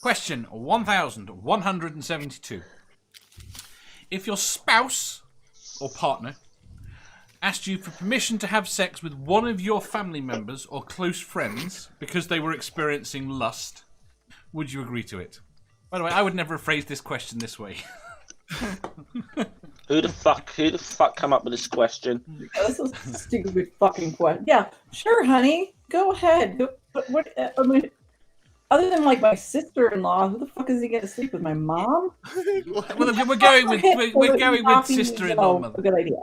Question 1172. If your spouse or partner asked you for permission to have sex with one of your family members or close friends because they were experiencing lust, would you agree to it? By the way, I would never have phrased this question this way. Who the fuck come up with this question? This is a stupid fucking question. Yeah, sure, honey. Go ahead. What? I mean, other than like my sister-in-law, who the fuck is he going to sleep with? My mom? Well, we're going with sister-in-law. A good idea.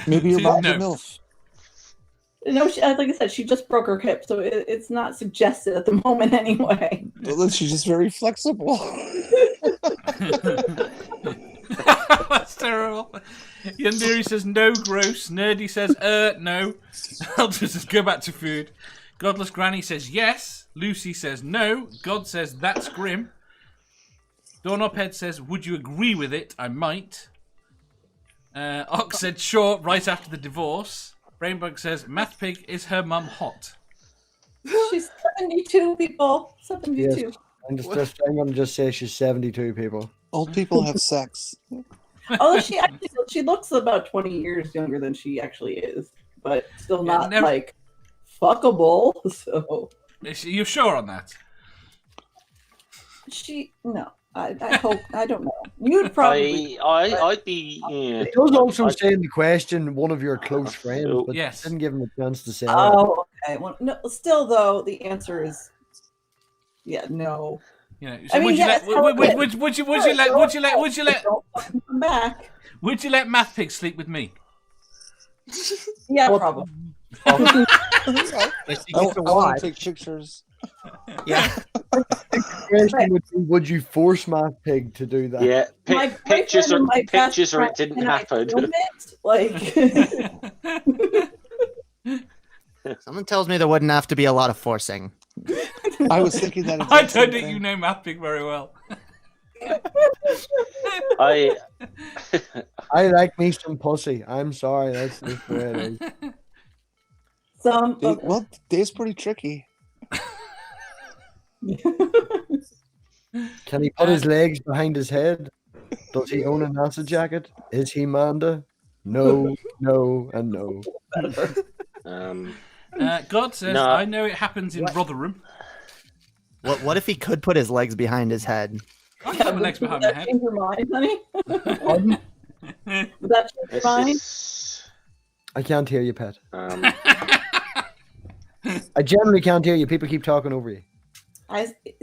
Maybe your mom's No. a MILF. No, like I said, she just broke her hip, so it's not suggested at the moment anyway. Well, she's just very flexible. That's terrible. Yandiri says no, gross. Nerdy says no. I'll just go back to food. Godless Granny says yes. Lucy says no. God says that's grim. Doorknobhead says, would you agree with it? I might. Ox said sure, right after the divorce. Brainbug says, Math Pig, is her mum hot? She's 72, people. 72. Yes. I'm going to just say she's 72, people. Old people have sex. Although she looks about 20 years younger than she actually is, but still not like fuckable. So You're sure on that? No. I hope, I don't know. You'd probably. I'd be. Yeah. It does also say in the question one of your close friends, but yes. didn't give him a chance to say. Oh, okay. Well, no, still though, the answer is, no. You know, so would you let Math Pig sleep with me? Yeah, probably. I want to take pictures. Yeah. The question would be, would you force Math Pig to do that? Yeah, pictures or it didn't happen. Someone tells me there wouldn't have to be a lot of forcing. I was thinking that. I don't think you know Math Pig very well. I like me some pussy. I'm sorry, that's just the way it is. Well, Dave's pretty tricky. Can he put his legs behind his head? Does he own a NASA jacket? Is he Manda? No, no, and no. God says, no. I know it happens in Rotherham. What if he could put his legs behind his head? I put my legs behind my head. Change your mind, honey? Would that change your mind? I can't hear you, Pat. I generally can't hear you. People keep talking over you.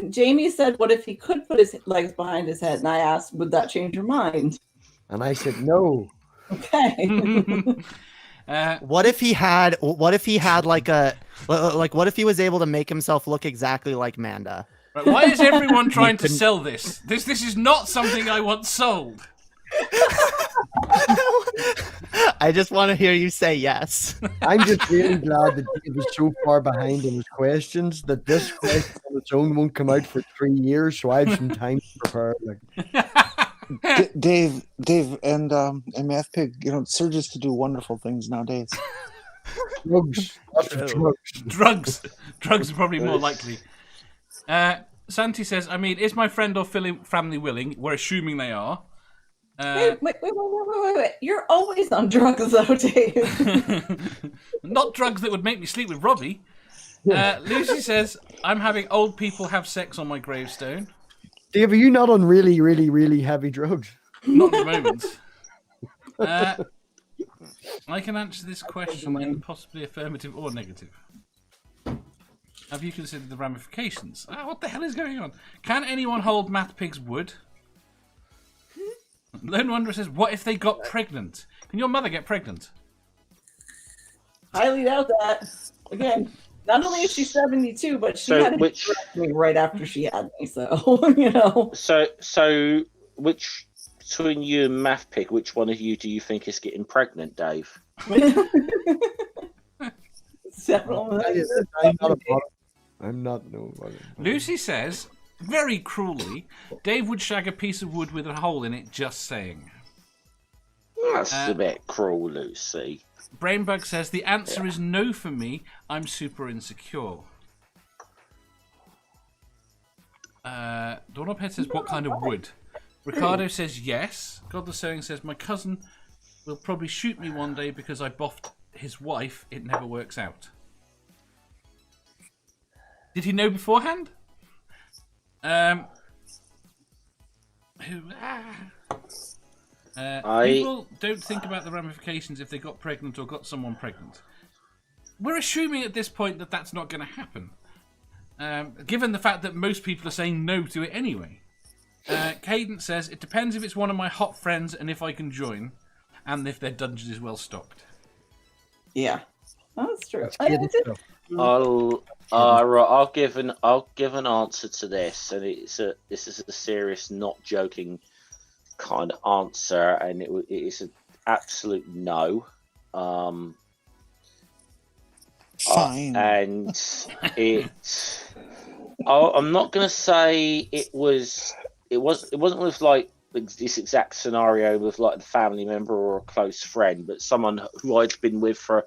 Jamie said, what if he could put his legs behind his head? And I asked, would that change your mind? And I said, no. Okay. What if he had what if he was able to make himself look exactly like Manda? Right, why is everyone trying to sell this? This is not something I want sold. I just want to hear you say yes. I'm just really glad that Dave was so far behind in his questions that this question on its own won't come out for 3 years, so I have some time to prepare. Dave, and Math Pig, surgeons to do wonderful things nowadays. Drugs. Lots of drugs. Drugs are probably more likely. Santi says, I mean, is my friend or family willing? We're assuming they are. Wait. You're always on drugs, though, Dave. Not drugs that would make me sleep with Robbie. Lucy says, I'm having old people have sex on my gravestone. Dave, are you not on really, really, really heavy drugs? Not at the moment. I can answer this question in possibly affirmative or negative. Have you considered the ramifications? What the hell is going on? Can anyone hold Math Pig's wood? Lone Wanderer says, what if they got pregnant? Can your mother get pregnant? Highly doubt that. Again, not only is she 72, but she had me right after she had me, so, So, which, between you and Math Pig, which one of you do you think is getting pregnant, Dave? I'm not. No. Lucy says, very cruelly, Dave would shag a piece of wood with a hole in it, just saying. That's a bit cruel, Lucy. Brainbug says, the answer is no for me. I'm super insecure. Doorknobhead says, what kind of wood? Ricardo says yes. Godless Sewing says, my cousin will probably shoot me one day because I boffed his wife. It never works out. Did he know beforehand? People don't think about the ramifications if they got pregnant or got someone pregnant. We're assuming at this point that that's not going to happen. Given the fact that most people are saying no to it anyway. Cadence says, it depends if it's one of my hot friends and if I can join, and if their dungeon is well stocked. Yeah, that's true. I'll give an answer to this, and this is a serious, not joking kind of answer, and it is an absolute no. Fine. And I'm not gonna say it wasn't with like this exact scenario with like a family member or a close friend, but someone who I'd been with for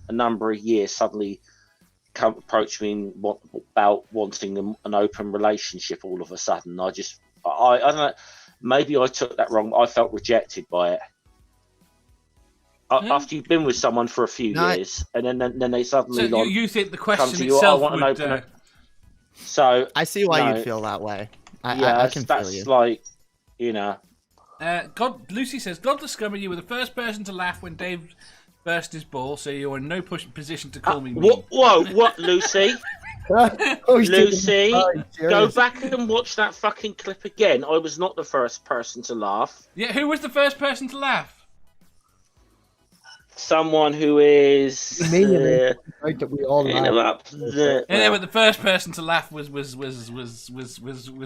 a number of years suddenly approached me about wanting an open relationship all of a sudden. I don't know, maybe I took that wrong. I felt rejected by it. After you've been with someone for a few years, and then they suddenly so you think the question to you, itself I want would... an open So I see why you'd feel that way. I can feel you. That's like, you know. Lucy says, Godless Scummer, you were the first person to laugh when Dave burst his ball, so you're in no position to call me mean. What, Lucy? Lucy, go back and watch that fucking clip again. I was not the first person to laugh. Yeah, who was the first person to laugh? Someone who is right that we all laugh. Yeah, but the first person to laugh was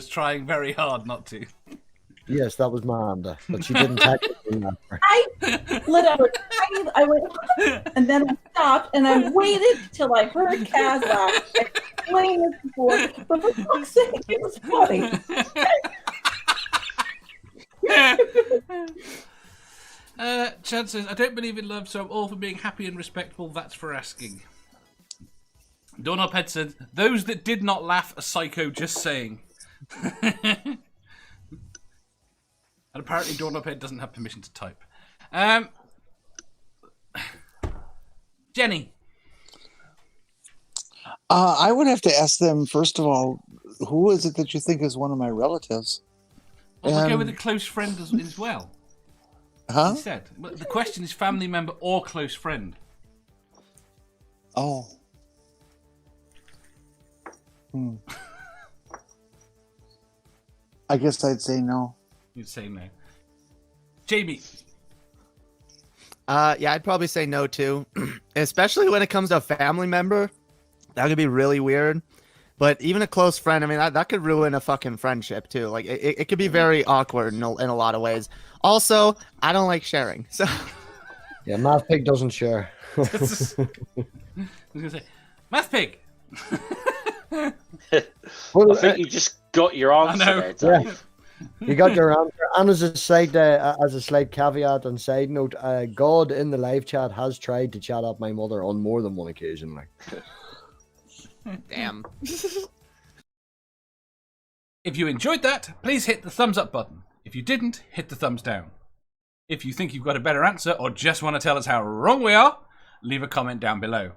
trying very hard not to. Yes, that was Miranda, but she didn't technically laugh. I let out a tiny. I went, and then I stopped, and I waited till I heard Kaz laugh. I explained this before, but for fuck's sake, it was funny. Chad says, I don't believe in love, so I'm all for being happy and respectful. That's for asking. Doorknobhead said, those that did not laugh are psycho, just saying. And apparently Doorknobhead doesn't have permission to type. Jenny. I would have to ask them, first of all, who is it that you think is one of my relatives? We'll go with a close friend as well. Huh? Instead. But the question is family member or close friend. Oh. I guess I'd say no. You'd say no. Jamie. Yeah, I'd probably say no too. Especially when it comes to a family member. That could be really weird. But even a close friend, I mean, that could ruin a fucking friendship too. Like, it could be very awkward in a lot of ways. Also, I don't like sharing. So, yeah, Math Pig doesn't share. I was going to say, Math Pig. I think you just got your answer there, Dave. Yeah. You got your answer. And as a slight caveat and side note, God in the live chat has tried to chat up my mother on more than one occasion. Like, damn. If you enjoyed that, please hit the thumbs up button. If you didn't, hit the thumbs down. If you think you've got a better answer or just want to tell us how wrong we are, leave a comment down below.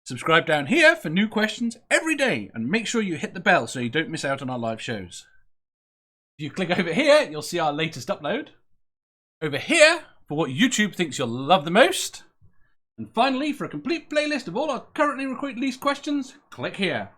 Subscribe down here for new questions every day and make sure you hit the bell so you don't miss out on our live shows. If you click over here, you'll see our latest upload. Over here, for what YouTube thinks you'll love the most. And finally, for a complete playlist of all our currently released questions, click here.